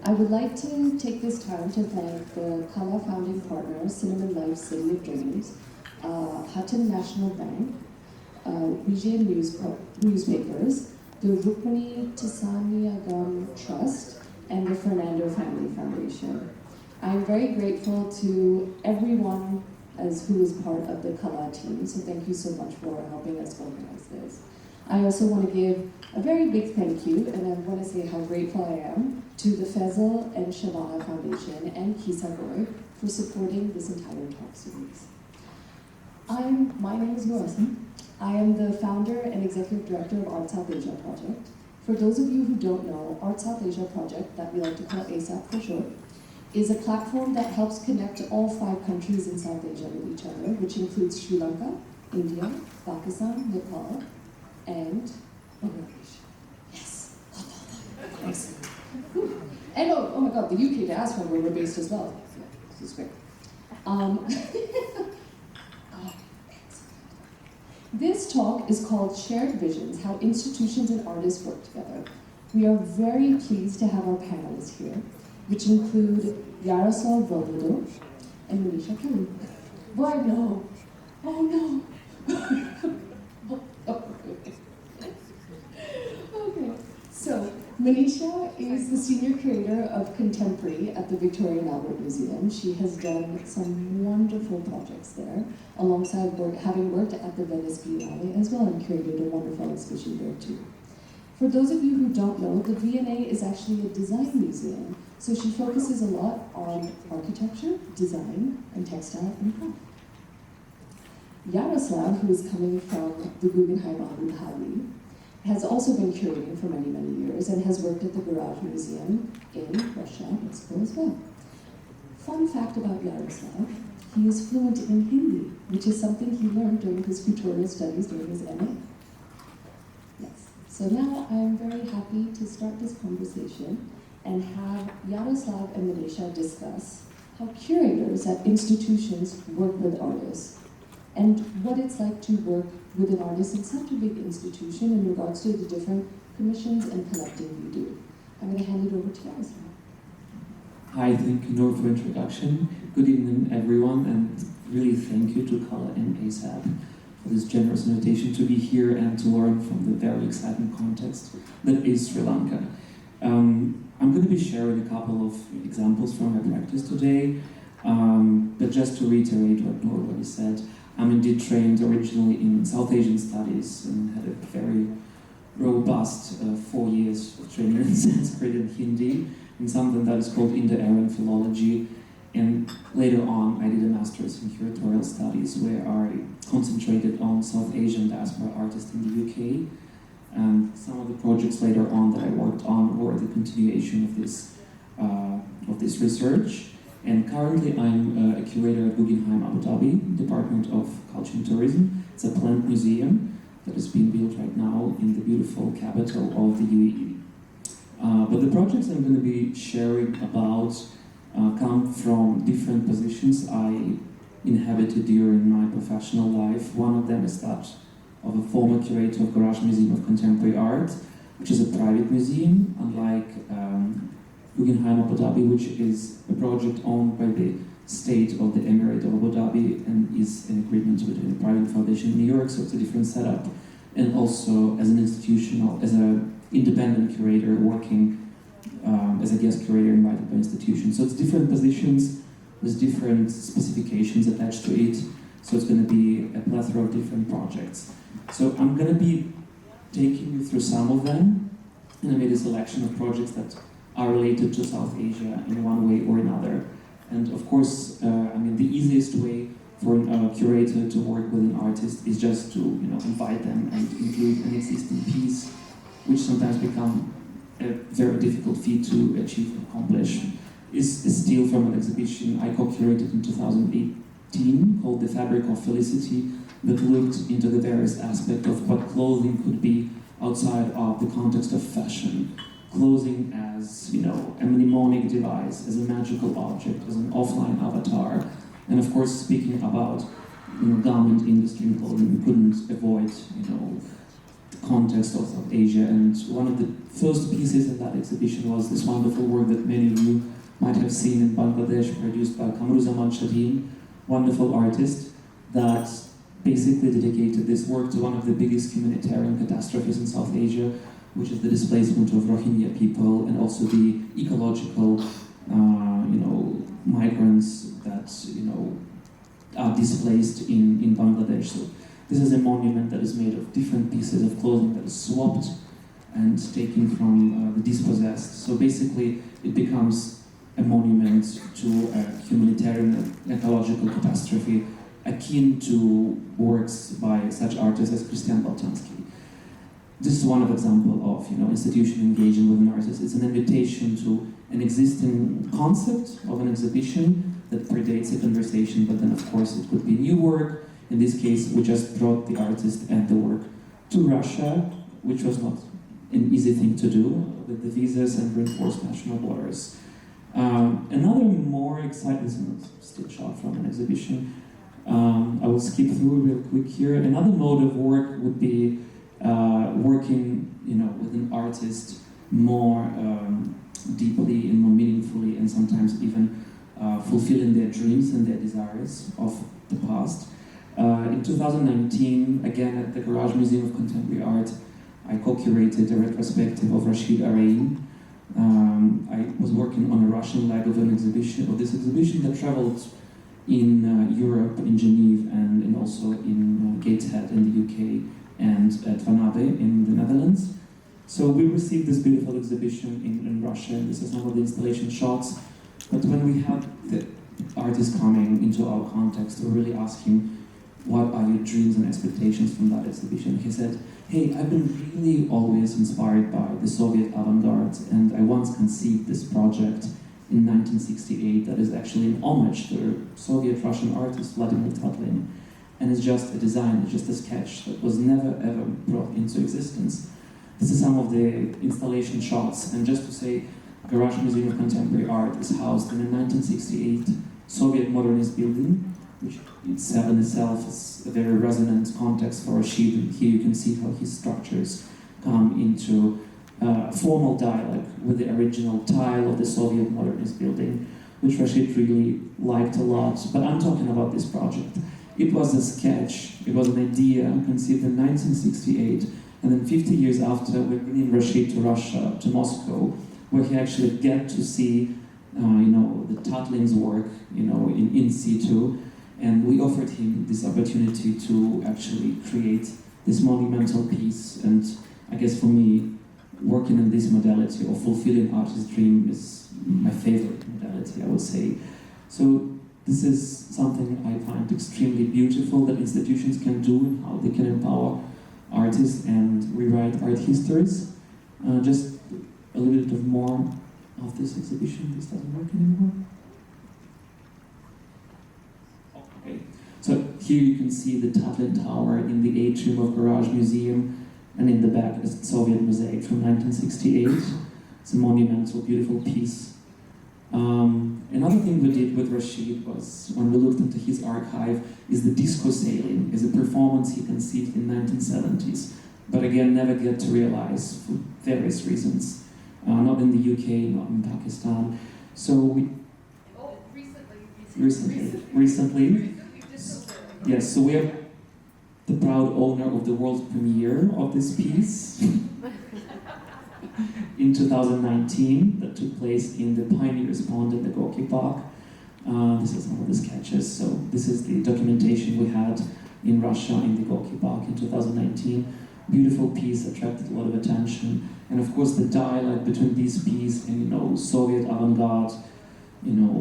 I would like to take this time to thank the KALÀ founding partners, Cinnamon Life City of Dreams, Hutton National Bank, Vijay Newspapers, the Rukmini Tisaniagam Trust, and the Fernando Family Foundation. I'm very grateful to everyone who is part of the KALÀ team, so thank you so much for helping us organize this. I also want to give a very big thank you, and I want to say how grateful I am to the Faizal and Shabana Foundation and QissaGoi for supporting this entire talk series. My name is Nour Aslam. I am the founder and executive director of Art South Asia Project. For those of you who don't know, Art South Asia Project, that we like to call ASAP for short, is a platform that helps connect all 5 countries in South Asia with each other, which includes Sri Lanka, India, Pakistan, Nepal, and Bangladesh. Yes! Excellent. And oh my god, the UK diaspora where we're based as well. Yeah, this is great. This talk is called Shared Visions, How Institutions and Artists Work Together. We are very pleased to have our panelists here, which include Iaroslav Volovod and Meneesha Kellay. Why no? Oh no! Okay, so Meneesha is the senior curator of contemporary at the Victoria and Albert Museum. She has done some wonderful projects there, alongside having worked at the Venice Biennale as well and curated a wonderful exhibition there too. For those of you who don't know, the V&A is actually a design museum, so she focuses a lot on architecture, design, and textile and craft. Iaroslav, who is coming from the Guggenheim Abu Dhabi, has also been curating for many, many years and has worked at the Garage Museum in Russia, Mexico as well. Fun fact about Iaroslav, he is fluent in Hindi, which is something he learned during his tutorial studies during his MA. Yes. So now I am very happy to start this conversation and have Iaroslav and Meneesha discuss how curators at institutions work with artists and what it's like to work with an artist in such a big institution in regards to the different commissions and collecting you do. I'm going to hand it over to Iaroslav. Hi, thank you, Nour, for introduction. Good evening, everyone, and really thank you to KALÀ and ASAP for this generous invitation to be here and to learn from the very exciting context that is Sri Lanka. I'm going to be sharing a couple of examples from my practice today, but just to reiterate what Nour already said, I'm indeed trained originally in South Asian studies and had a very robust 4 years of training in Sanskrit and Hindi, in something that is called Indo-Aryan philology. And later on, I did a master's in curatorial studies where I concentrated on South Asian diaspora artists in the UK. And some of the projects later on that I worked on were the continuation of this research. And currently I'm a curator at Guggenheim Abu Dhabi, Department of Culture and Tourism. It's a plant museum that is being built right now in the beautiful capital of the UAE. But the projects I'm going to be sharing about come from different positions I inhabited during my professional life. One of them is that of a former curator of Garage Museum of Contemporary Art, which is a private museum, unlike Guggenheim Abu Dhabi, which is a project owned by the state of the Emirate of Abu Dhabi and is an agreement between a private foundation in New York, so it's a different setup. And also as an institutional, as an independent curator working as a guest curator invited by institutions. So it's different positions, there's different specifications attached to it, so it's going to be a plethora of different projects. So I'm going to be taking you through some of them, and I made a selection of projects that are related to South Asia in one way or another. And of course, the easiest way for a curator to work with an artist is just to invite them and include an existing piece, which sometimes become a very difficult feat to achieve and accomplish. Is still from an exhibition I co-curated in 2018 called The Fabric of Felicity, that looked into the various aspects of what clothing could be outside of the context of fashion. Clothing as, a mnemonic device, as a magical object, as an offline avatar. And of course, speaking about, garment industry and clothing, we couldn't avoid, the context of South Asia. And one of the first pieces in that exhibition was this wonderful work that many of you might have seen in Bangladesh, produced by Kamruzaman Shaheen, wonderful artist, that basically dedicated this work to one of the biggest humanitarian catastrophes in South Asia, which is the displacement of Rohingya people and also the ecological, migrants that, are displaced in Bangladesh. So this is a monument that is made of different pieces of clothing that is swapped and taken from the dispossessed. So basically, it becomes a monument to a humanitarian ecological catastrophe akin to works by such artists as Christian Baltansky. This is one of example of institution engaging with an artist. It's an invitation to an existing concept of an exhibition that predates a conversation, but then of course it could be new work. In this case, we just brought the artist and the work to Russia, which was not an easy thing to do with the visas and reinforced national borders. Another more exciting, this is a still shot from an exhibition. I will skip through real quick here. Another mode of work would be working, with an artist more deeply and more meaningfully, and sometimes even fulfilling their dreams and their desires of the past. In 2019, again at the Garage Museum of Contemporary Art, I co-curated a retrospective of Rashid Arain. I was working on a Russian leg of this exhibition that traveled in Europe, in Geneva, and also in Gateshead in the UK, and at Van Abbe in the Netherlands. So we received this beautiful exhibition in Russia, and this is some of the installation shots. But when we had the artist coming into our context, we really asked him, what are your dreams and expectations from that exhibition? He said, hey, I've been really always inspired by the Soviet avant-garde, and I once conceived this project in 1968 that is actually an homage to a Soviet-Russian artist, Vladimir Tatlin. And it's just a design, it's just a sketch that was never ever brought into existence. This is some of the installation shots, and just to say, Garage Museum of Contemporary Art is housed in a 1968 Soviet modernist building, which in itself is a very resonant context for Rashid. And here you can see how his structures come into formal dialogue with the original tile of the Soviet modernist building, which Rashid really liked a lot. But I'm talking about this project. It was a sketch, it was an idea conceived in 1968, and then 50 years after, we're bringing Rashid to Russia, to Moscow, where he actually get to see, the Tatlin's work, in situ, and we offered him this opportunity to actually create this monumental piece. And I guess for me, working in this modality of fulfilling artist's dream is my favorite modality, I would say. So this is something I find extremely beautiful that institutions can do and how they can empower artists and rewrite art histories. Just a little bit of more of this exhibition. This doesn't work anymore. Okay, so here you can see the Tatlin Tower in the atrium of Garage Museum, and in the back is the Soviet mosaic from 1968. It's a monumental, beautiful piece. Another thing we did with Rashid was, when we looked into his archive, is the disco sailing, is a performance he conceived in 1970s, but again, never get to realize for various reasons. Not in the UK, not in Pakistan. So we... Oh, recently. Yes, so we are the proud owner of the world premiere of this piece in 2019 that took place in the Pioneers Pond in the Gorky Park. This is some of the sketches. So this is the documentation we had in Russia in the Gorky Park in 2019. Beautiful piece, attracted a lot of attention. And of course the dialogue between this piece and Soviet avant-garde,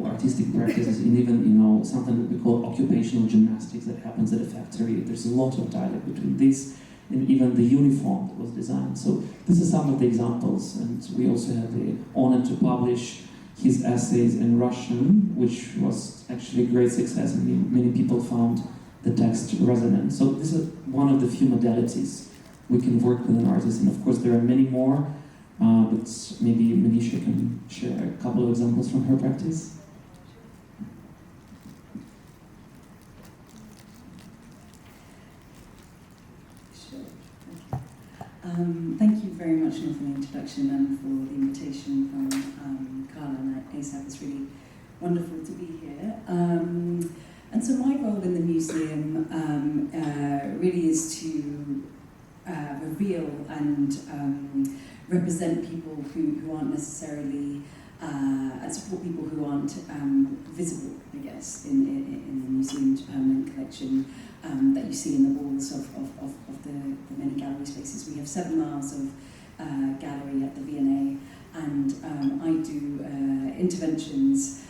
artistic practices, and even something that we call occupational gymnastics that happens at a factory. There's a lot of dialogue between this and even the uniform that was designed. So this is some of the examples, and we also had the honor to publish his essays in Russian, which was actually a great success, and many people found the text resonant. So this is one of the few modalities we can work with an artist, and of course there are many more, but maybe Meneesha can share a couple of examples from her practice. Sure. introduction and for the invitation from KALÀ and ASAP. It's really wonderful to be here. And so my role in the museum really is to reveal and represent people who aren't necessarily, and support people who aren't visible, I guess, in the museum's permanent collection that you see in the walls of the many gallery spaces. We have 7 miles of gallery at the V&A, and I do interventions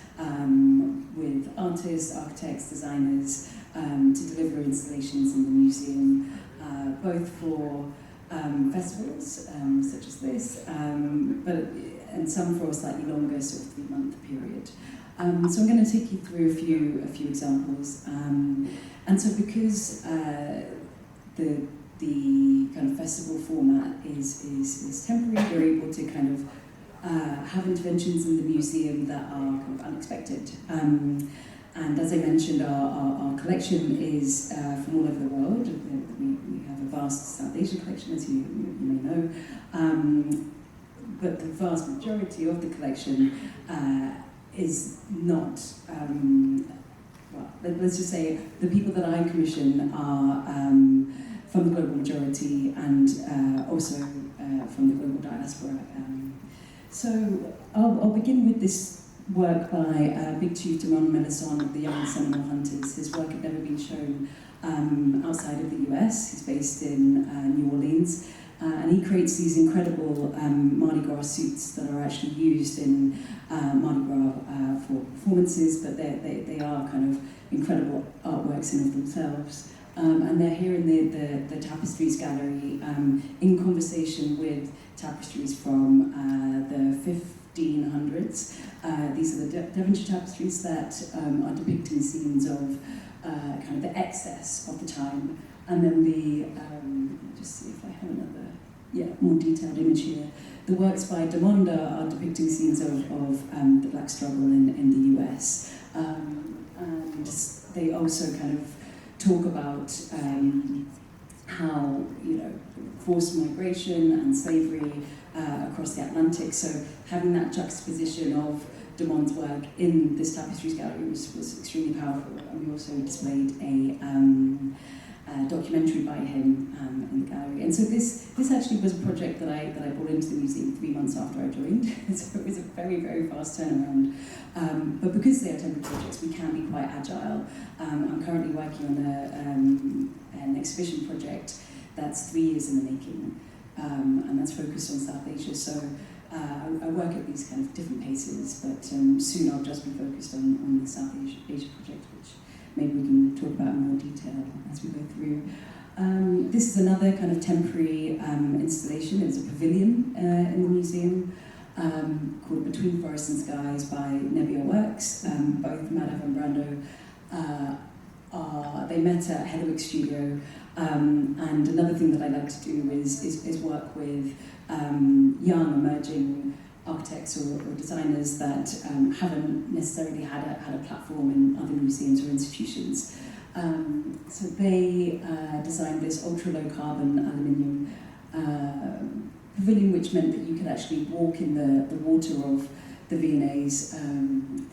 with artists, architects, designers to deliver installations in the museum, both for festivals such as this, and some for a slightly longer sort of 3-month period. So I'm going to take you through a few examples. And so because the kind of festival format is temporary, we're able to kind of have interventions in the museum that are kind of unexpected. And as I mentioned, our collection is from all over the world. We have a vast South Asian collection, as you may know. But the vast majority of the collection is not, well, let's just say the people that I commission are from the global majority and also from the global diaspora. So I'll begin with this work by Big Chief Damon Meneesha of the Young Seminole Hunters. His work had never been shown outside of the US. He's based in New Orleans. And he creates these incredible Mardi Gras suits that are actually used in Mardi Gras for performances, but they are kind of incredible artworks in of themselves. And they're here in the Tapestries Gallery in conversation with tapestries from the 1500s. These are the Devonshire tapestries that are depicting scenes of kind of the excess of the time. And then just see if I have another, more detailed image here. The works by Damonda are depicting scenes of the black struggle in the US. And they also kind of talk about how, forced migration and slavery across the Atlantic. So having that juxtaposition of Damon's work in this Tapestries Gallery was extremely powerful. And we also displayed a documentary by him in the gallery. And so this actually was a project that I brought into the museum 3 months after I joined. So it was a very, very fast turnaround. But because they are temporary projects, we can be quite agile. I'm currently working on an exhibition project that's 3 years in the making, and that's focused on South Asia. So I work at these kind of different paces, but soon I'll just be focused on the South Asia project, which maybe we can talk about in more detail as we go through. This is another kind of temporary installation. It was a pavilion in the museum called Between Forest and Skies by Nebbia Works. Both Madhav and Brando they met at Heatherwick Studio. And another thing that I like to do is work with young emerging architects or designers that haven't necessarily had a platform in other museums or institutions. So they designed this ultra-low carbon aluminium pavilion, which meant that you could actually walk in the water of the V&A's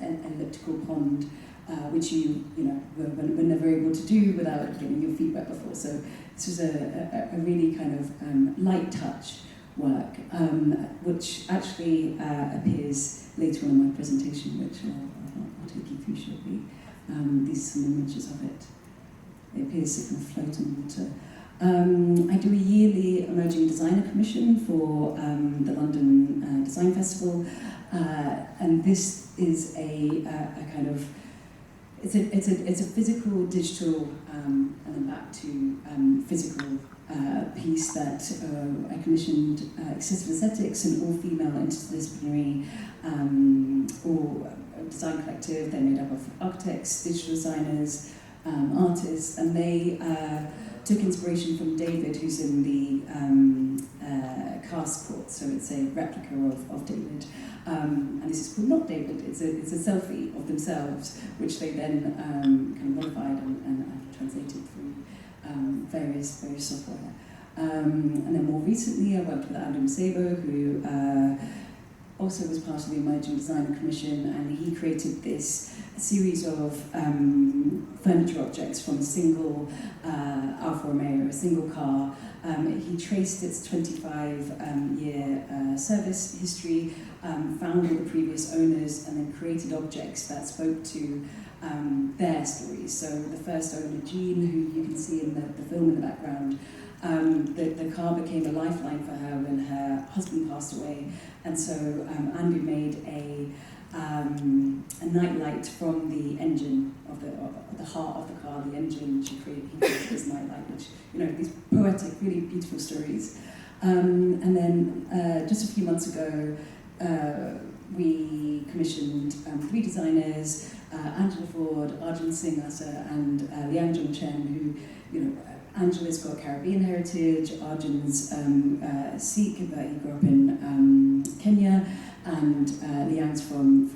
elliptical pond, which you were never able to do without getting your feet wet before. So this was a really kind of light touch work, which actually appears later on in my presentation, which I'll take you through shortly. These are some images of it. It appears to kind of float on water. I do a yearly emerging designer commission for the London Design Festival, and this is a kind of it's a physical, digital, and then back to physical piece that I commissioned Excessive Aesthetics, an all-female interdisciplinary or design collective. They're made up of architects, digital designers, artists, and they took inspiration from David, who's in the cast court, so it's a replica of David. And this is called Not David, it's a selfie of themselves, which they then kind of modified and translated through various software. And then more recently, I worked with Adam Sabo, who also was part of the Emerging Designer Commission, and he created this series of furniture objects from a single Alfa Romeo, a single car. He traced its 25-year service history, found all the previous owners, and then created objects that spoke to their stories. So the first owner, Jean, who you can see in the film in the background, the car became a lifeline for her when her husband passed away, and so Andy made a nightlight from the engine of the heart of the car, the engine. He created this nightlight, which, these poetic, really beautiful stories. And then just a few months ago, we commissioned 3 designers, Angela Ford, Arjun Singh Asa, and Liang Jung Chen, who, Angela's got Caribbean heritage, Arjun's Sikh, but he grew up in Kenya, and Liang's from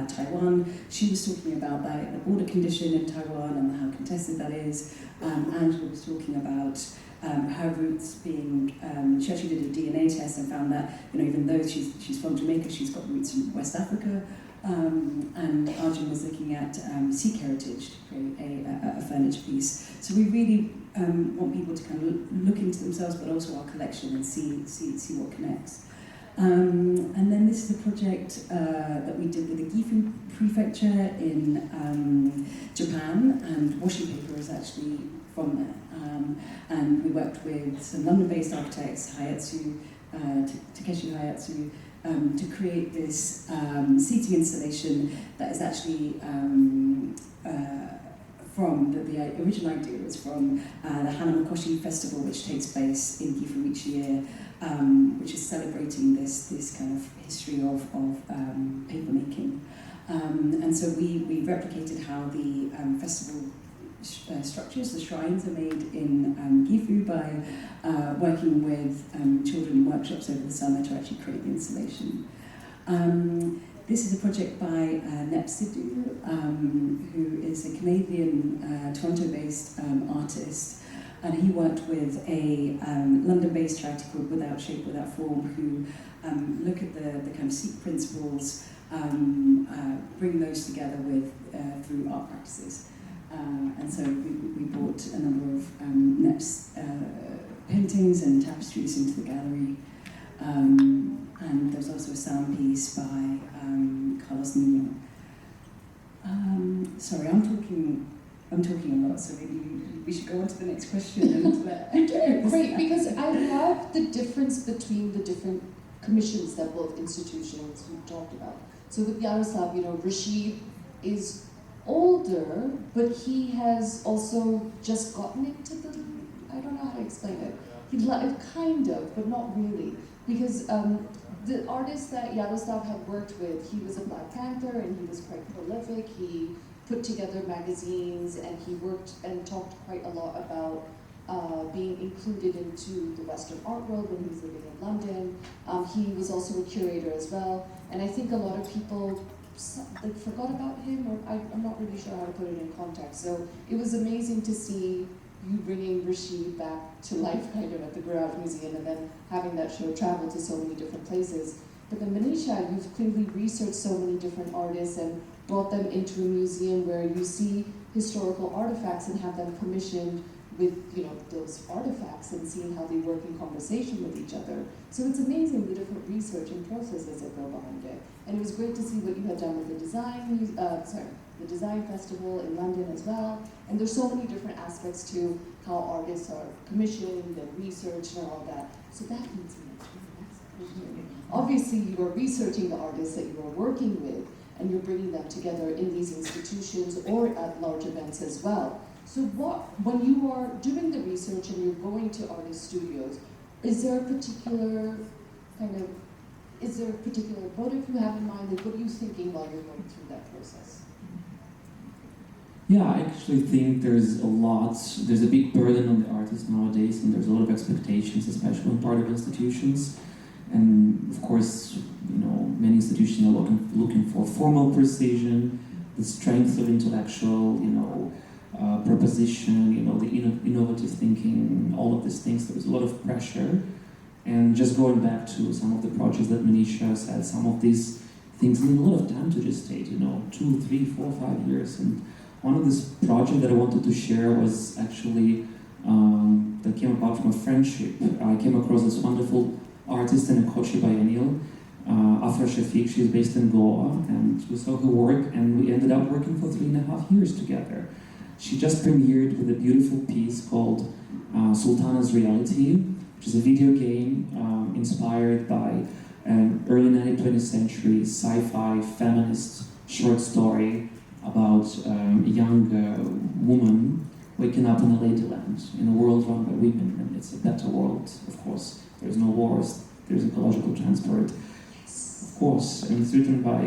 Taiwan. She was talking about the border condition in Taiwan and how contested that is. Angela was talking about her roots being, she actually did a DNA test and found that, even though she's from Jamaica, she's got roots in West Africa. And Arjun was looking at Sikh heritage to create a furniture piece. So we really want people to kind of look into themselves, but also our collection, and see what connects. And then this is a project that we did with the Gifu Prefecture in Japan, and washing paper is actually from there. And we worked with some London-based architects, Takeshi Hayatsu, to create this seating installation that is actually from the original idea was from the Hanamakoshi Festival, which takes place in Gifu each year, which is celebrating this kind of history of paper making. And so we replicated how the festival structures, the shrines, are made in Gifu by working with children in workshops over the summer to actually create the installation. This is a project by Nep Sidhu, who is a Canadian, Toronto-based artist, and he worked with a London-based charity called Without Shape, Without Form, who look at the kind of Sikh principles, bring those together with through art practices. And so we brought a number of Nep's paintings and tapestries into the gallery. And there's also a sound piece by Carlos Nino. Sorry, I'm talking a lot, so maybe we should go on to the next question. And Great, because I love the difference between the different commissions that both institutions we've talked about. So with Iaroslav, Rashid is older, but he has also just gotten into I don't know how to explain it. He kind of, but not really. Because the artist that Iaroslav had worked with, he was a Black Panther and he was quite prolific. He put together magazines and he worked and talked quite a lot about being included into the Western art world when he was living in London. He was also a curator as well. And I think a lot of people forgot about him, or I'm not really sure how to put it in context. So it was amazing to see you bringing Rashid back to life kind of at the Garage Museum, and then having that show travel to so many different places. But then Meneesha, you've clearly researched so many different artists and brought them into a museum where you see historical artifacts and have them commissioned with those artifacts and seeing how they work in conversation with each other. So it's amazing the different research and processes that go behind it. And it was great to see what you had done with the design festival in London as well. And there's so many different aspects to how artists are commissioned and researched and all that. So that leads me to the next question. Obviously, you are researching the artists that you are working with, and you're bringing them together in these institutions or at large events as well. So when you are doing the research and you're going to artist studios, is there a particular motive you have in mind? Like, what are you thinking while you're going through that process? Yeah, I actually think there's a big burden on the artists nowadays, and there's a lot of expectations, especially on part of institutions. And of course, many institutions are looking for formal precision, the strength of intellectual, proposition, you know, the innovative thinking, all of these things. There was a lot of pressure. And just going back to some of the projects that Meneesha said, some of these things need a lot of time to gestate, you know, 2, 3, 4, 5 years. And one of these projects that I wanted to share was actually that came about from a friendship. I came across this wonderful artist in a Kochi biennial, Afra Shafiq. She's based in Goa, and we saw her work, and we ended up working for 3.5 years together. She just premiered with a beautiful piece called Sultana's Reality, which is a video game inspired by an early 20th century sci-fi feminist short story about a young woman waking up in a ladyland, in a world run by women, and it's a better world, of course. There's no wars, there's ecological transport, of course. And it's written by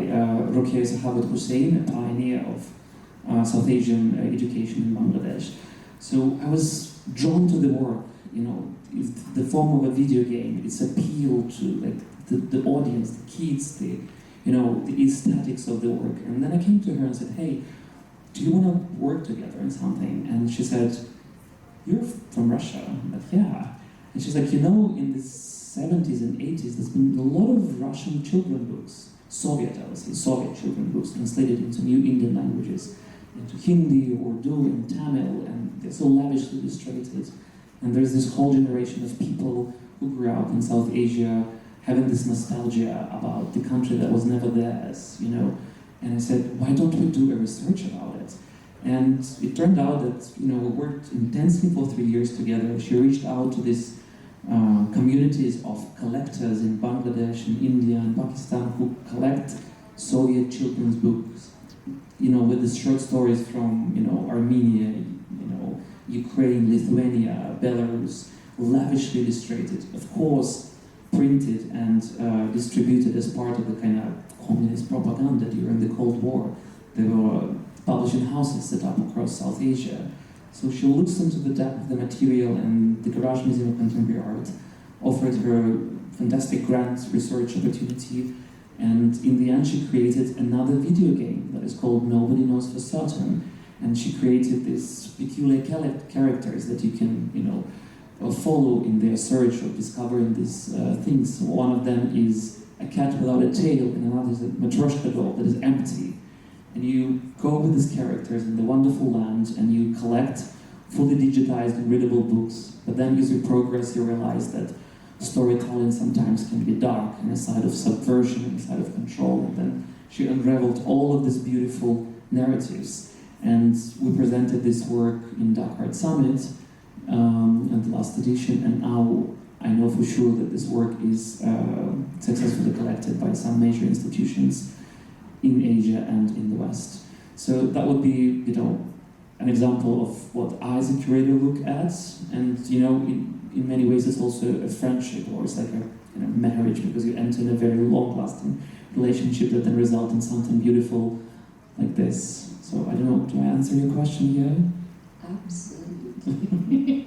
Rokeya Sahabat Hussain, a pioneer of South Asian education in Bangladesh. So I was drawn to the work, you know, the form of a video game, its appeal to like the audience, the kids, the aesthetics of the work. And then I came to her and said, hey, do you want to work together on something? And she said, you're from Russia? I'm like, yeah. And she's like, you know, in the 70s and 80s, there's been a lot of Russian children books, Soviet, I would say, Soviet children books, translated into new Indian languages, into Hindi, Urdu, and Tamil, and they're so lavishly illustrated. And there's this whole generation of people who grew up in South Asia having this nostalgia about the country that was never theirs, you know. And I said, why don't we do a research about it? And it turned out that, you know, we worked intensely for 3 years together. She reached out to these communities of collectors in Bangladesh, in India, and Pakistan who collect Soviet children's books, you know, with the short stories from, you know, Armenia, you know, Ukraine, Lithuania, Belarus, lavishly illustrated, of course, printed and distributed as part of the kind of communist propaganda during the Cold War. There were publishing houses set up across South Asia. So she looks into the depth of the material, and the Garage Museum of Contemporary Art offered her fantastic grant research opportunity, and in the end she created another video game that is called Nobody Knows for Certain, and she created these peculiar characters that you can, you know, follow in their search of discovering these things. One of them is a cat without a tail, and another is a Matryoshka doll that is empty. And you go with these characters in the wonderful land, and you collect fully digitized and readable books. But then as you progress, you realize that storytelling sometimes can be dark, and a side of subversion, and a side of control. And then she unraveled all of these beautiful narratives. And we presented this work in Dakar Summit at the last edition, and now I know for sure that this work is successfully collected by some major institutions in Asia and in the West. So that would be, you know, an example of what I as a curator look at, and, you know, in many ways it's also a friendship, or it's like a, you know, marriage, because you enter in a very long-lasting relationship that then results in something beautiful like this. So I don't know, do I answer your question here? Absolutely.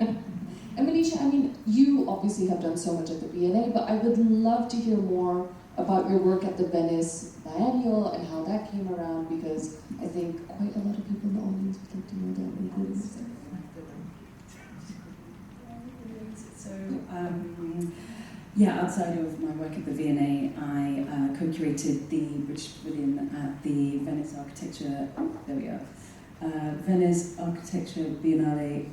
And Meneesha, I mean, you obviously have done so much at the V&A, but I would love to hear more about your work at the Venice Biennial and how that came around, because I think quite a lot of people in the audience would like to know that, including myself. So, yeah, outside of my work at the V&A, I co-curated the British Pavilion at the Venice Architecture, there we are, Venice Architecture Biennale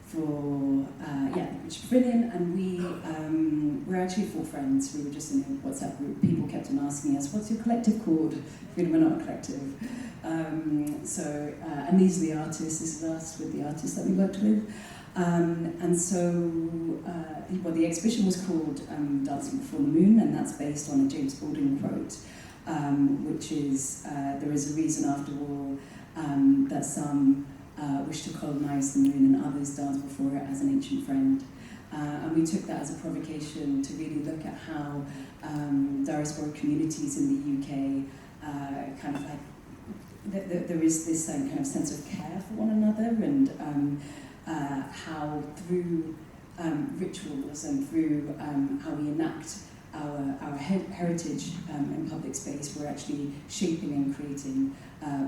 for the British Pavilion, and we're actually 4 friends. We were just in a WhatsApp group. People kept on asking us, what's your collective called? We're not a collective. And these are the artists, this is us with the artists that we worked with. And so, the exhibition was called Dancing Before the Moon, and that's based on a James Baldwin quote, which is, there is a reason after all that some wish to colonize the moon and others dance before it as an ancient friend. And we took that as a provocation to really look at how diasporic communities in the UK kind of like, there is this kind of sense of care for one another, and how through rituals and through how we enact our heritage in public space, we're actually shaping and creating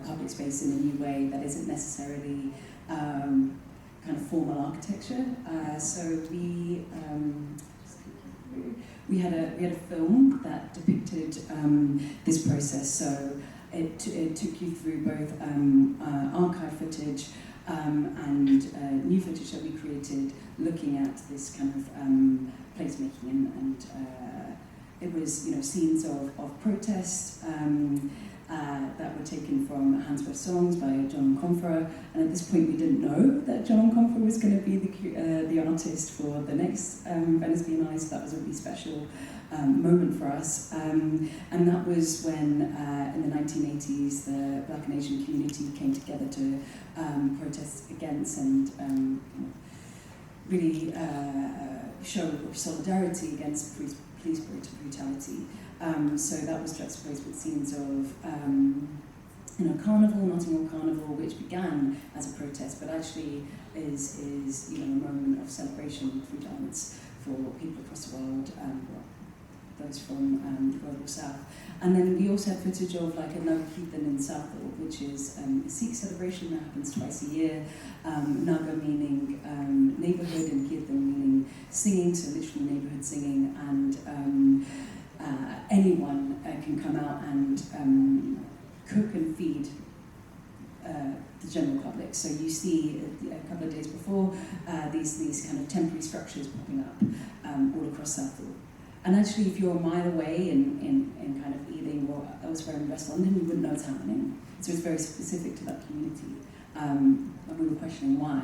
public space in a new way that isn't necessarily kind of formal architecture. So we had a film that depicted this process. So it took you through both archive footage and new footage that we created, looking at this kind of placemaking, and it was, you know, scenes of protest that were taken from Handsworth songs by John Confer, and at this point we didn't know that John Confer was going to be the artist for the next Venice Biennale, so that was a really special moment for us. And that was when, in the 1980s, the Black and Asian community came together to protest against and really show solidarity against police brutality. So that was juxtaposed with scenes of Carnival, Notting Hill Carnival, which began as a protest, but actually is a moment of celebration through dance for people across the world, those from the Global South. And then we also had footage of like a Naga Kirtan in Southall, which is a Sikh celebration that happens twice a year. Naga meaning neighbourhood, and Kirtan meaning singing, so literally neighbourhood singing, and anyone can come out and cook and feed the general public. So you see a couple of days before these kind of temporary structures popping up all across Southall. And actually, if you're a mile away in kind of Ealing or elsewhere in West London, you wouldn't know it's happening. So it's very specific to that community. And we were questioning why.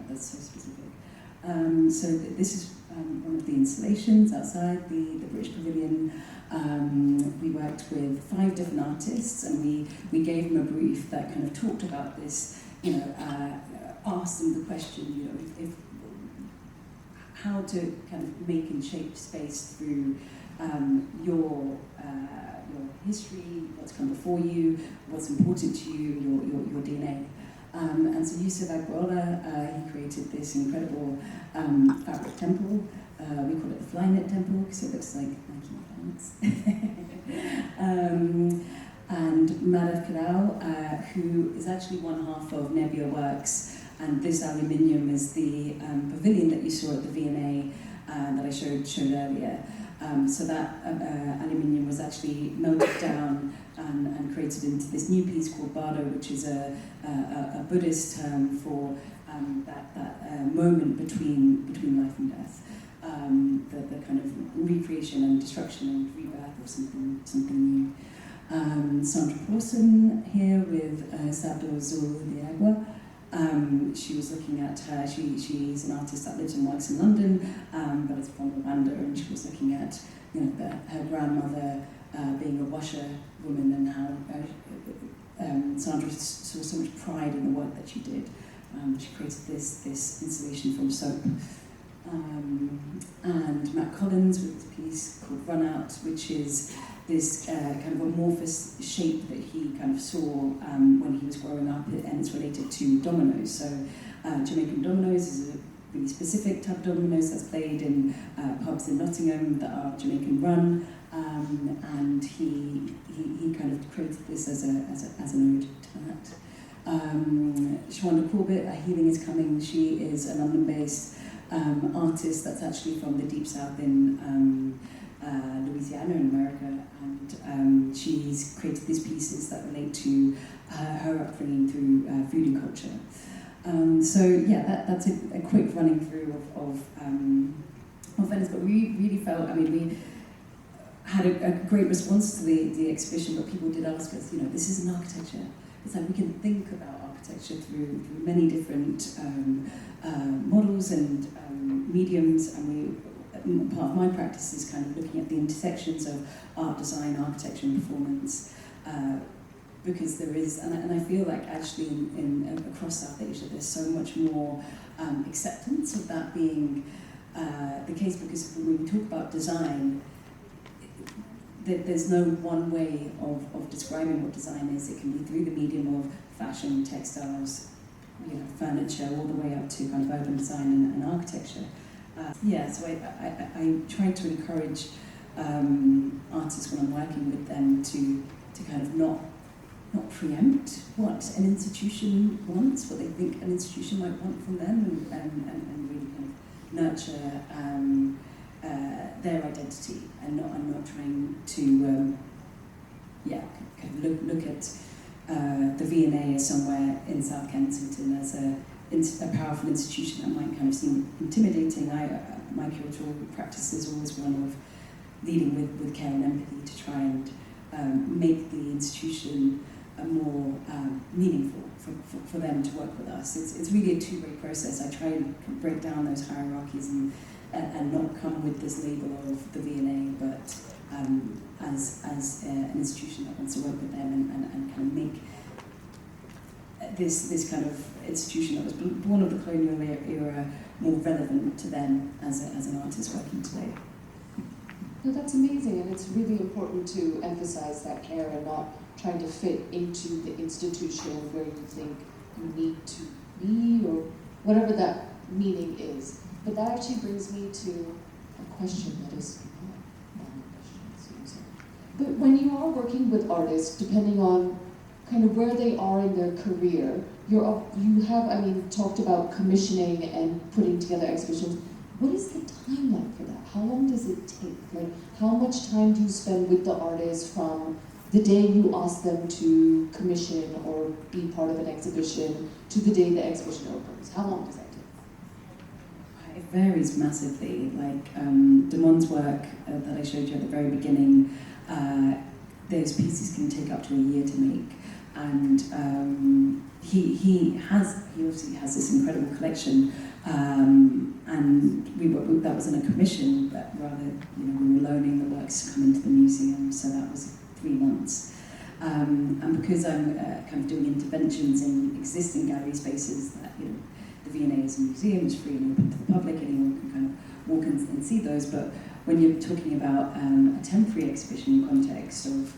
That's so specific. So this is one of the installations outside the British Pavilion. We worked with 5 different artists, and we gave them a brief that kind of talked about this, asked them the question, if how to kind of make and shape space through your history, what's come before you, what's important to you, your DNA. And so Yusuf Agbola, he created this incredible fabric temple. We call it the Flynet Temple because it looks like Nike pants. And Madhav Kalal, who is actually one half of Nebbia Works, and this aluminium is the pavilion that you saw at the V&A that I showed earlier. So that aluminium was actually melted down and created into this new piece called Bardo, which is a Buddhist term for that moment between life and death. The kind of recreation and destruction and rebirth of something new. Sandra Pawson here with Sabdo Zul Diagwa. She was looking at her, she's an artist that lives and works in London, but is from Rwanda, and she was looking at her grandmother being a washer woman, and how Sandra saw so much pride in the work that she did. She created this installation from soap. And Matt Collins with this piece called Run Out, which is this kind of amorphous shape that he kind of saw when he was growing up, and it's related to dominoes. So Jamaican dominoes is a really specific type of dominoes that's played in pubs in Nottingham that are Jamaican run, and he kind of created this as an ode to that. Shawanda Corbett, Healing is Coming. She is a London-based artist that's actually from the Deep South in Louisiana in America, and she's created these pieces that relate to her upbringing through food and culture. So yeah, that's a quick running through of Venice, but we really felt, we had a great response to the exhibition, but people did ask us, this is an architecture. It's like we can think about architecture through many different models and mediums, and part of my practice is kind of looking at the intersections of art, design, architecture, and performance, because there is, and I feel like actually in across South Asia there's so much more acceptance of that being the case, because when we talk about design, there's no one way of describing what design is. It can be through the medium of fashion, textiles, furniture, all the way up to kind of urban design and architecture. So I tried to encourage artists when I'm working with them to kind of not preempt what an institution wants, what they think an institution might want from them, and really kind of nurture their identity, and not trying to kind of look at the V&A as somewhere in South Kensington as a powerful institution that might kind of seem intimidating. My curatorial practice is always one of leading with care and empathy to try and make the institution more meaningful for them to work with us. It's really a two-way process. I try and break down those hierarchies and not come with this label of the V&A, but as an institution that wants to work with them and kind of make this kind of institution that was born of the colonial era more relevant to them as an artist working today. No, that's amazing, and it's really important to emphasize that care and not trying to fit into the institution where you think you need to be, or whatever that meaning is. But that actually brings me to a question that is not a question. But when you are working with artists, depending on kind of where they are in their career, you have talked about commissioning and putting together exhibitions. What is the timeline for that? How long does it take? Like, how much time do you spend with the artist from the day you ask them to commission or be part of an exhibition to the day the exhibition opens? How long does that take? It varies massively. Like Damon's work that I showed you at the very beginning, those pieces can take up to a year to make. And he obviously has this incredible collection, and that wasn't a commission, but rather we were loaning the works to come into the museum, so that was 3 months. And because I'm kind of doing interventions in existing gallery spaces, that the V&A is a museum, it's free and open to the public, anyone can kind of walk and see those. But when you're talking about a temporary exhibition context of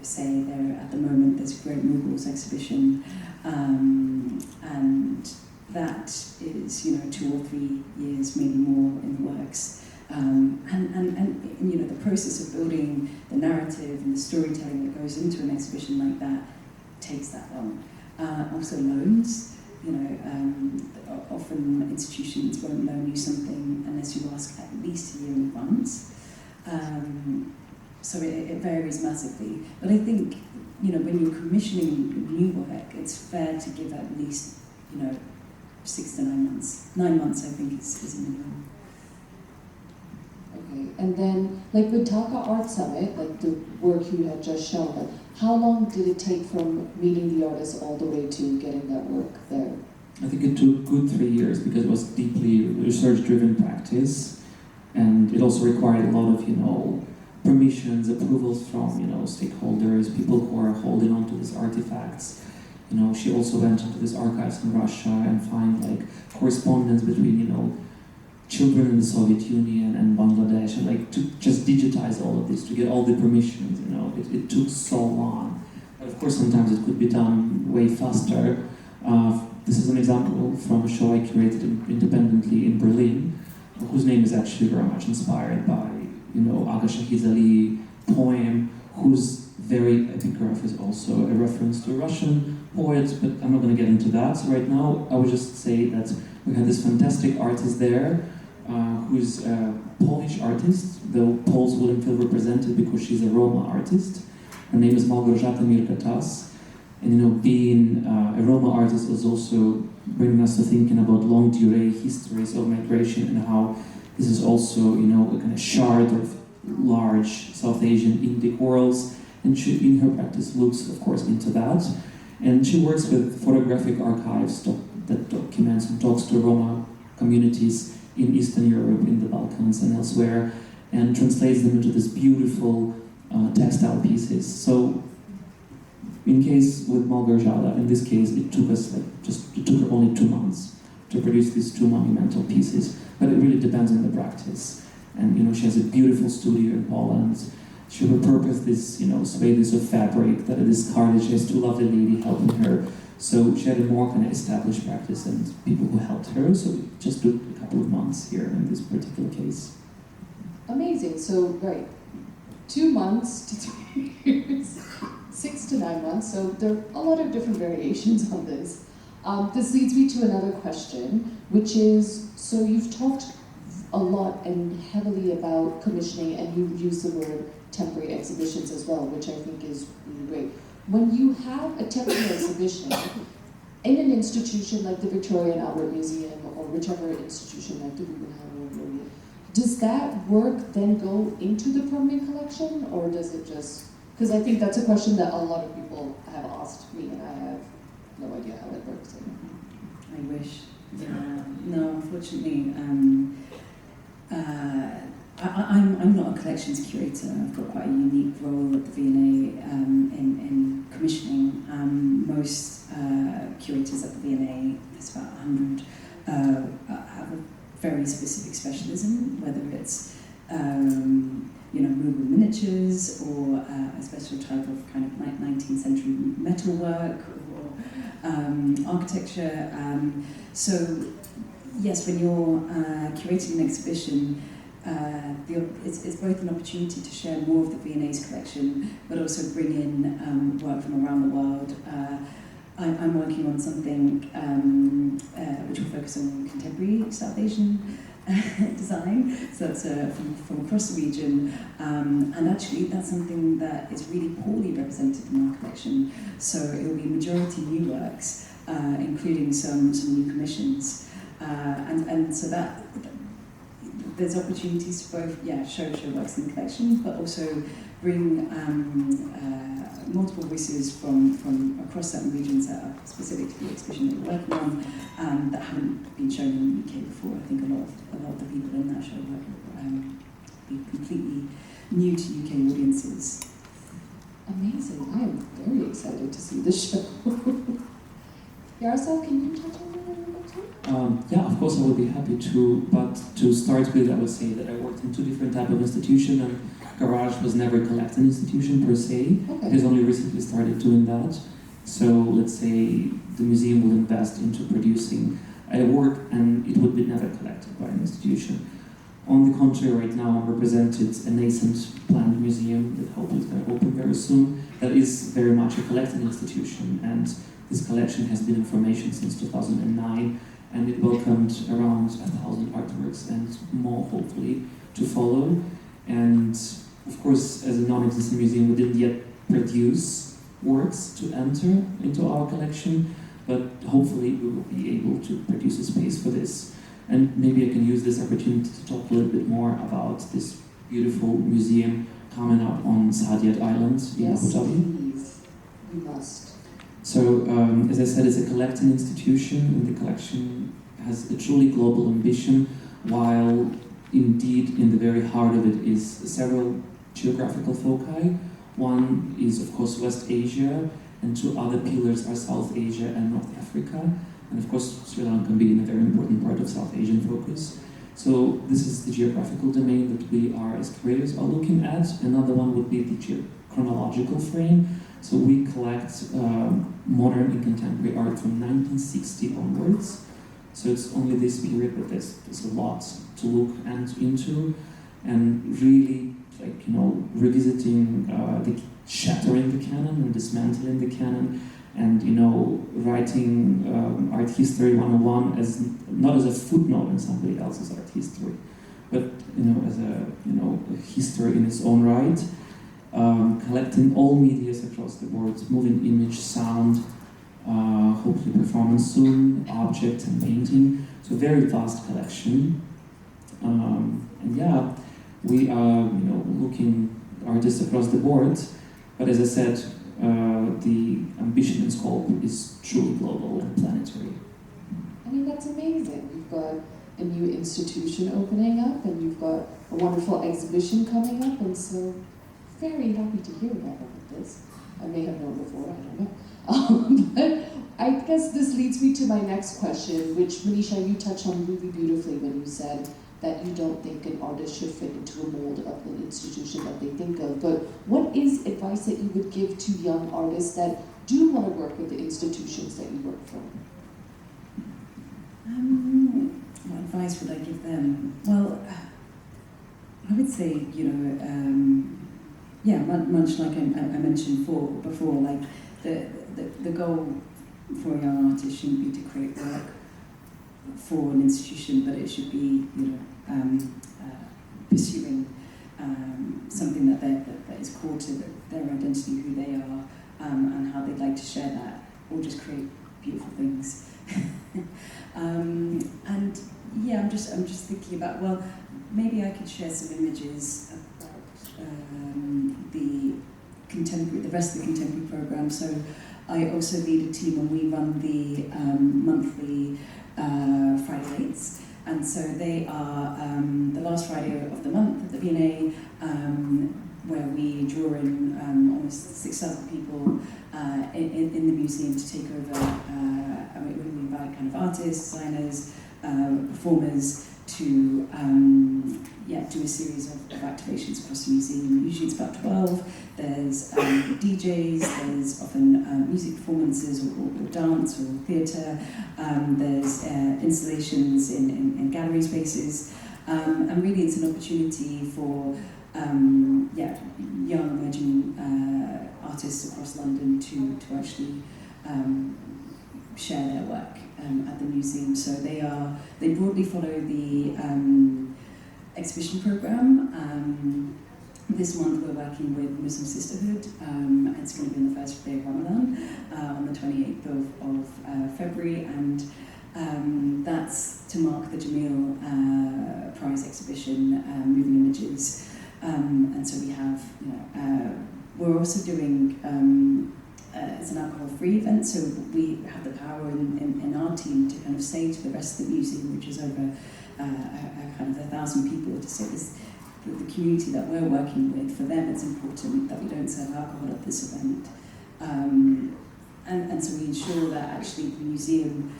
say at the moment there's a Great Mughals exhibition, and that is 2 or 3 years, maybe more, in the works. And the process of building the narrative and the storytelling that goes into an exhibition like that takes that long. Also loans, often institutions won't loan you something unless you ask at least a year in advance. So it varies massively. But I think, when you're commissioning new work, it's fair to give at least, 6 to 9 months. 9 months, I think, is a minimum. Okay, and then, like with Dhaka Art Summit, like the work you had just shown, like, how long did it take from meeting the artist all the way to getting that work there? I think it took good 3 years because it was deeply research-driven practice, and it also required a lot of, permissions, approvals from, stakeholders, people who are holding on to these artifacts. She also went into these archives in Russia and find correspondence between, children in the Soviet Union and Bangladesh, and to just digitize all of this, to get all the permissions, it took so long. But of course, sometimes it could be done way faster. This is an example from a show I curated independently in Berlin, whose name is actually very much inspired by Aga Shahizali poem, whose very epigraph is also a reference to a Russian poet, but I'm not going to get into that right now. I would just say that we had this fantastic artist there, who's a Polish artist, though Poles wouldn't feel represented because she's a Roma artist. Her name is Małgorzata Mirkatas, and being a Roma artist was also bringing us to thinking about longue durée histories of migration and how this is also, a kind of shard of large South Asian Indic worlds, and she, in her practice, looks, of course, into that. And she works with photographic archives that documents and talks to Roma communities in Eastern Europe, in the Balkans, and elsewhere, and translates them into this beautiful textile pieces. So, in case with Małgorzata, in this case, it took us it took her only 2 months to produce these 2 monumental pieces. But it really depends on the practice. And she has a beautiful studio in Poland. She repurposed this, swathes of fabric that are discarded. She has 2 lovely ladies helping her. So she had a more kind of established practice and people who helped her. So it just took a couple of months here in this particular case. Amazing. So, right, 2 months to 3 years, 6 to 9 months. So there are a lot of different variations on this. This leads me to another question, which is, so you've talked a lot and heavily about commissioning, and you use the word temporary exhibitions as well, which I think is really great. When you have a temporary exhibition in an institution like the Victoria and Albert Museum, or whichever institution like the Guggenheim Abu Dhabi, does that work then go into the permanent collection, or does it just, because I think that's a question that a lot of people have asked me, and I have no idea how it works. I wish. No, unfortunately, I'm not a collections curator. I've got quite a unique role at the V&A in commissioning. Most curators at the V&A, there's about 100, have a very specific specialism, whether it's movable miniatures or a special type of kind of 19th century metalwork or architecture. So yes, when you're curating an exhibition, it's both an opportunity to share more of the V&A's collection, but also bring in work from around the world. I'm working on something which will focus on contemporary South Asian design, so that's from across the region, and actually that's something that is really poorly represented in our collection, so it will be majority new works, including some new commissions, and so that there's opportunities to both show works in the collection, but also bring multiple voices from across certain regions that are specific to the exhibition that we're working on, that haven't been shown in the UK before. I think a lot of the people in that show will be completely new to UK audiences. Amazing. I am very excited to see this show. Iaroslav, can you touch on that a little bit too? Yeah, of course I would be happy to, but to start with, I would say that I worked in 2 different types of institutions, and Garage was never a collecting institution per se. Okay. It has only recently started doing that. So let's say the museum will invest into producing a work and it would be never collected by an institution. On the contrary, right now I'm represented a nascent planned museum that hopefully is going to open very soon, that is very much a collecting institution, and this collection has been in formation since 2009, and it welcomed around 1,000 artworks and more hopefully to follow. And of course, as a non-existing museum, we didn't yet produce works to enter into our collection, but hopefully we will be able to produce a space for this. And maybe I can use this opportunity to talk a little bit more about this beautiful museum coming up on Saadiyat Island in Abu Dhabi. Please. You must. So, as I said, it's a collecting institution, and the collection has a truly global ambition, while indeed in the very heart of it is several geographical foci. One is, of course, West Asia, and 2 other pillars are South Asia and North Africa. And of course, Sri Lanka being a very important part of South Asian focus. So this is the geographical domain that we are, as curators, are looking at. Another one would be the chronological frame. So we collect modern and contemporary art from 1960 onwards. So it's only this period, but there's a lot to look into, and really, revisiting shattering the canon and dismantling the canon, and writing art history 101 as not as a footnote in somebody else's art history, but as a history in its own right. Collecting all medias across the board, moving image, sound, hopefully performance soon, object and painting. So very vast collection. And yeah, we are looking artists across the board, but as I said, the ambition and scope is truly global and planetary. I mean, that's amazing. You've got a new institution opening up, and you've got a wonderful exhibition coming up, and so very happy to hear about all of this. I may have known before, I don't know. But I guess this leads me to my next question, which, Meneesha, you touched on really beautifully when you said that you don't think an artist should fit into a mold of an institution that they think of. But what is advice that you would give to young artists that do want to work with the institutions that you work for? What advice would I give them? Well, I would say, yeah, much like I mentioned before, like the goal for a young artist shouldn't be to create work for an institution, but it should be, pursuing something that is core to their identity, who they are, and how they'd like to share that, or just create beautiful things. And yeah, I'm just thinking about, well, maybe I could share some images about the rest of the contemporary program. So I also lead a team, and we run the monthly Friday Nights. And so they are the last Friday of the month at the V&A, where we draw in almost 6,000 people in the museum to take over. We invite kind of artists, designers, performers to do a series of activations across the museum. Usually it's about 12. There's DJs, there's often music performances or dance or theatre. There's installations in gallery spaces. And really it's an opportunity for young emerging artists across London to actually share their work at the museum. So they broadly follow the exhibition programme. This month we're working with Muslim Sisterhood. It's going to be on the first day of Ramadan, on the 28th of February, and that's to mark the Jamil Prize exhibition, Moving Images. And so we have, we're also doing, it's an alcohol-free event, so we have the power in our team to kind of say to the rest of the museum, which is over kind of 1,000 people, to say this, the community that we're working with, for them it's important that we don't serve alcohol at this event. And so we ensure that actually the museum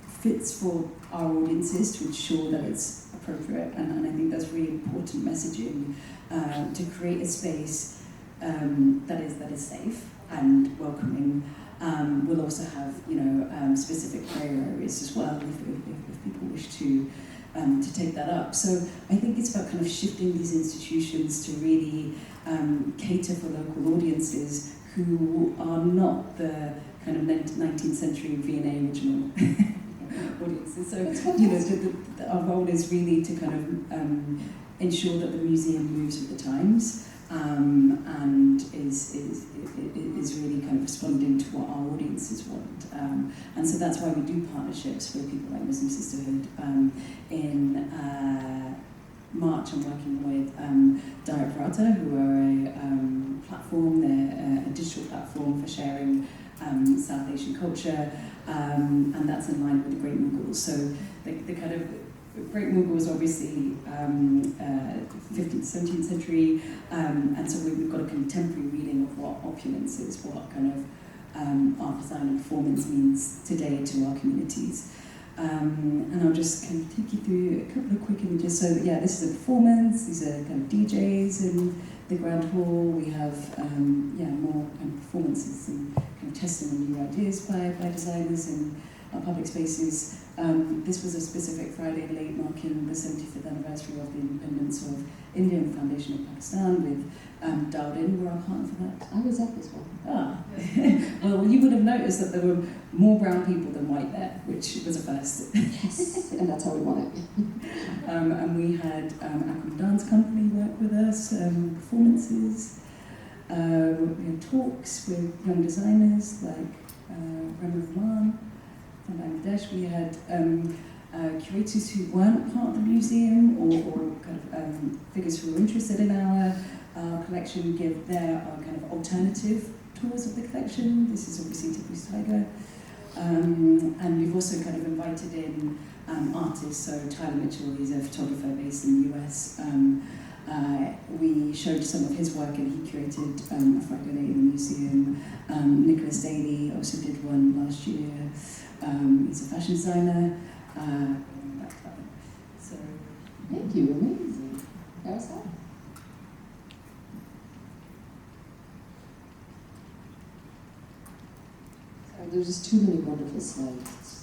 fits for our audiences, to ensure that it's appropriate, and I think that's really important messaging, to create a space that is safe and welcoming. We'll also have specific prayer areas as well if people wish to take that up. So I think it's about kind of shifting these institutions to really cater for local audiences who are not the kind of 19th century V&A original audiences. So our role is really to kind of ensure that the museum moves with the times, and is really kind of responding to what our audiences want. And so that's why we do partnerships with people like Muslim Sisterhood. In March, I'm working with Curator, who are a platform. They're a digital platform for sharing South Asian culture, and that's in line with the Great Mughals. So the kind of Great Mughal was obviously 15th, 17th century, and so we've got a contemporary reading of what opulence is, what kind of art, design and performance means today to our communities. And I'll just kind of take you through a couple of quick images. So yeah, this is a performance, these are kind of DJs in the Grand Hall. We have more kind of performances and kind of testing on new ideas by designers in our public spaces. This was a specific Friday late marking the 75th anniversary of the independence of India and the foundation of Pakistan, with Dialed In were our partner for that. I was at this one. Well, you would have noticed that there were more brown people than white there, which was a first. Yes, and that's how we want it. And we had Akram Dance Company work with us, performances. We had talks with young designers like Rama Rahman from Bangladesh. We had curators who weren't part of the museum, or kind of figures who were interested in our collection give their kind of alternative tours of the collection. This is obviously Tipu's Tiger. And we've also kind of invited in artists. So Tyler Mitchell, he's a photographer based in the US. We showed some of his work, and he curated a Friday night in the museum. Nicholas Daly also did one last year. He's a fashion designer. So Thank you, amazing. Iaroslav? Sorry, there's just too many wonderful slides.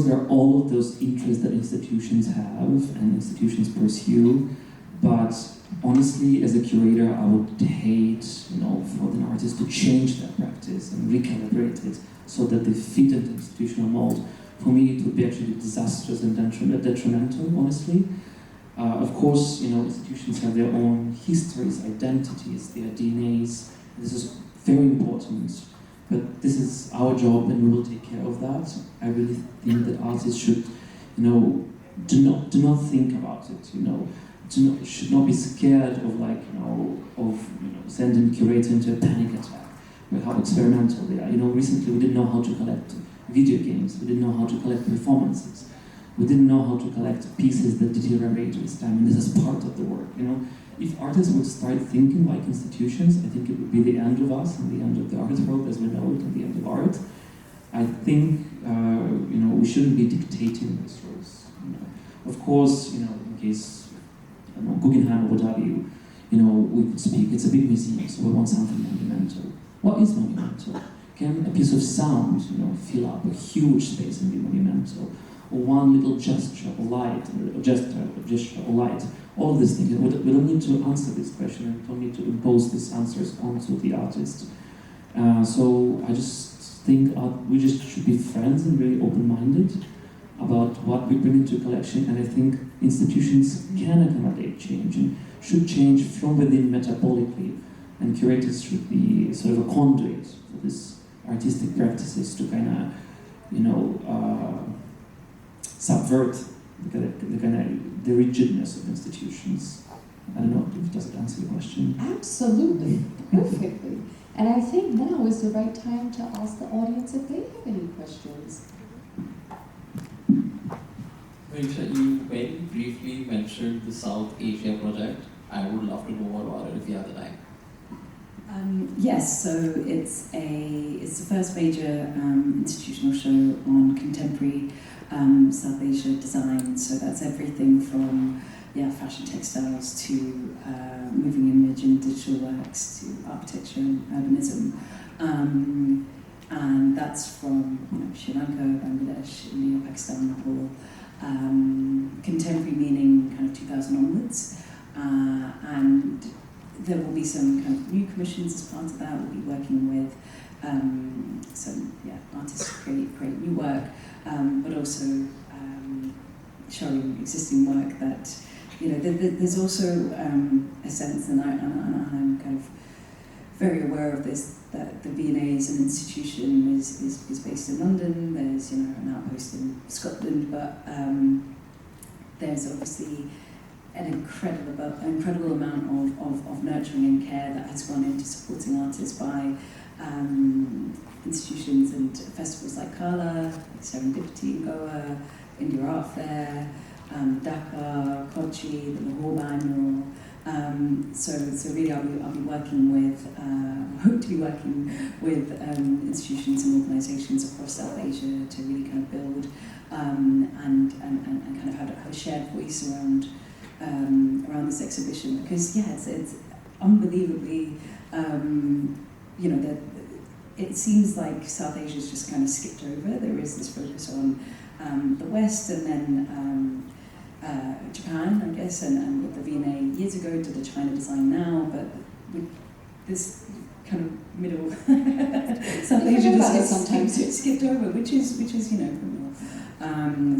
course, there are all of those interests that institutions have and institutions pursue, but honestly, as a curator, I would hate, for an artist to change their practice and recalibrate it so that they fit into institutional mold. For me, it would be actually disastrous and detrimental, honestly. Of course, institutions have their own histories, identities, their DNAs. This is very important, but this is our job, and we will take care of that. I really think that artists should, do not think about it. Should not be scared of sending curator into a panic attack with how experimental they are. Recently we didn't know how to collect video games. We didn't know how to collect performances. We didn't know how to collect pieces that deteriorate with time, and this is part of the work. If artists would start thinking like institutions, I think it would be the end of us and the end of the art world as we know it, and the end of art. I think we shouldn't be dictating those rules. Of course, in case Guggenheim Abu Dhabi, we could speak. It's a big museum, so we want something monumental. What is monumental? Can a piece of sound, fill up a huge space and be monumental? Or one little gesture, or light, or gesture, or light? All of these things. We don't need to answer this question, and we don't need to impose these answers onto the artist. So I just think we just should be friends and really open-minded about what we bring into a collection, and I think institutions can accommodate change and should change from within metabolically, and curators should be sort of a conduit for these artistic practices to kind of, subvert the rigidness of institutions. I don't know if does it answer your question. Absolutely, perfectly. And I think now is the right time to ask the audience if they have any questions. Meneesha, you very briefly mentioned the South Asia project. I would love to know more about it if you have the time. Yes, so it's the first major institutional show on contemporary South Asia design. So that's everything from fashion textiles to moving image and digital works to architecture and urbanism. And that's from Sri Lanka, Bangladesh, India, Pakistan, Nepal. Contemporary meaning kind of 2000 onwards. And there will be some kind of new commissions as part of that. We'll be working with some artists to create new work, but also showing existing work that, there's also a sense, and I'm kind of very aware of this, that the V&A as an institution is based in London. There's an outpost in Scotland, but there's obviously an incredible amount of nurturing and care that has gone into supporting artists by institutions and festivals like KALÀ, Serendipity in Goa, India Art Fair, Dhaka, Kochi, the Lahore Biennial. So really I'll be working with, hope to be working with institutions and organisations across South Asia to really kind of build and kind of have a shared voice around this exhibition, because it's unbelievably, that it seems like South Asia's just kind of skipped over. There is this focus on the West, and then Japan, I guess, and with the V&A years ago to the China design now, but with this kind of middle South Asia just skipped over, which is criminal.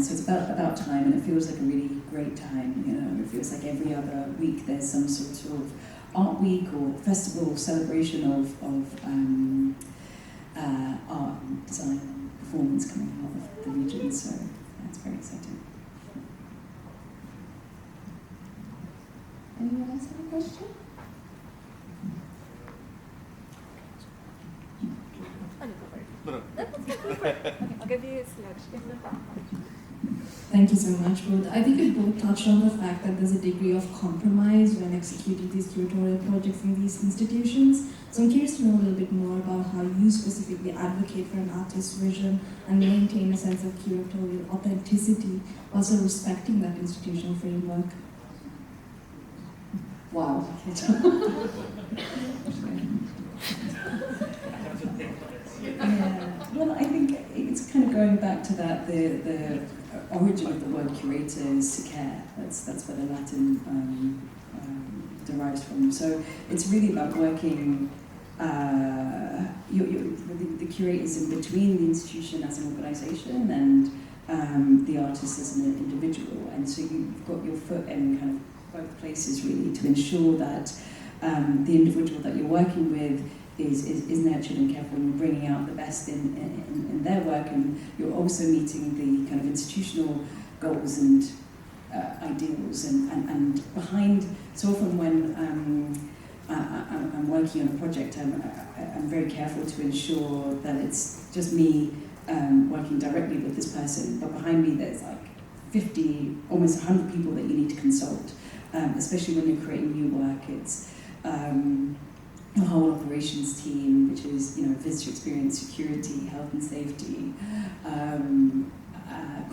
So it's about time, and it feels like a really great time. It feels like every other week there's some sort of art week or festival celebration of art and design and performance coming out of the region. So that's very exciting. Anyone else have a question? I'll give you a selection. Thank you so much, both. I think you both touched on the fact that there's a degree of compromise when executing these curatorial projects in these institutions. So I'm curious to know a little bit more about how you specifically advocate for an artist's vision and maintain a sense of curatorial authenticity, also respecting that institutional framework. Wow. Well, I think it's kind of going back to that, the origin of the word curator is to care. That's where the Latin derives from. So it's really about working. The curator is in between the institution as an organisation and the artist as an individual, and so you've got your foot in kind of both places really to ensure that the individual that you're working with is nurtured and careful, and you're bringing out the best in their work, and you're also meeting the kind of institutional goals and ideals and behind. So often when I'm working on a project, I'm very careful to ensure that it's just me working directly with this person, but behind me there's like 50, almost 100 people that you need to consult, especially when you're creating new work. It's a whole operations team, which is, you know, visitor experience, security, health and safety,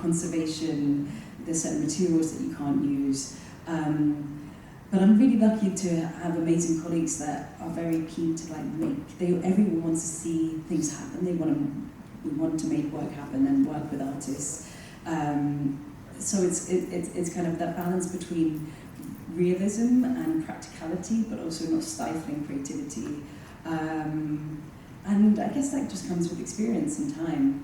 conservation. There's certain materials that you can't use. But I'm really lucky to have amazing colleagues that are very keen to everyone wants to see things happen. We want to make work happen and work with artists. So it's kind of that balance between realism and practicality, but also not stifling creativity. And I guess that just comes with experience and time.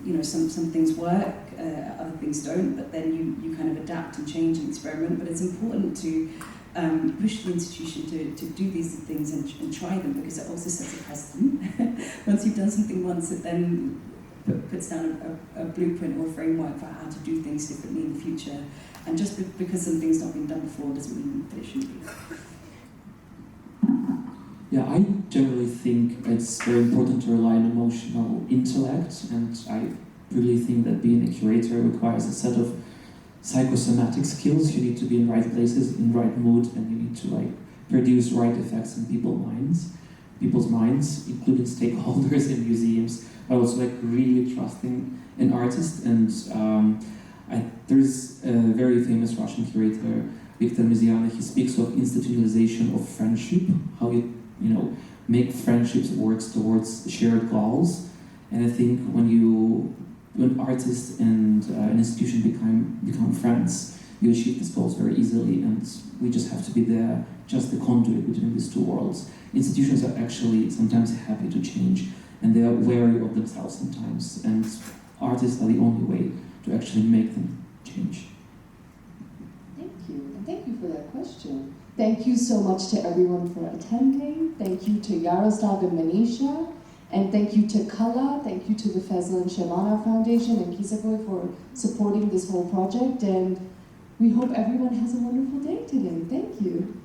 You know, some things work, other things don't, but then you kind of adapt and change and experiment. But it's important to push the institution to do these things and try them, because it also sets a precedent. Once you've done something once, it then puts down a blueprint or a framework for how to do things differently in the future. And just because something's not been done before doesn't mean that it shouldn't be. Yeah, I generally think it's very important to rely on emotional intellect, and I really think that being a curator requires a set of psychosomatic skills. You need to be in right places, in right mood, and you need to produce right effects in people's minds, including stakeholders in museums, but also really trusting an artist. And there's a very famous Russian curator, Viktor Mizyanov. He speaks of institutionalization of friendship, how you make friendships work towards shared goals. And I think when artists and an institution become friends, you achieve these goals very easily, and we just have to be there, just the conduit between these two worlds. Institutions are actually sometimes happy to change, and they are wary of themselves sometimes, and artists are the only way to actually make them change. Thank you, and thank you for that question. Thank you so much to everyone for attending. Thank you to Iaroslav and Meneesha, and thank you to KALÀ, thank you to the Faizal and Shabana Foundation and QissaGoi for supporting this whole project, and we hope everyone has a wonderful day today. Thank you.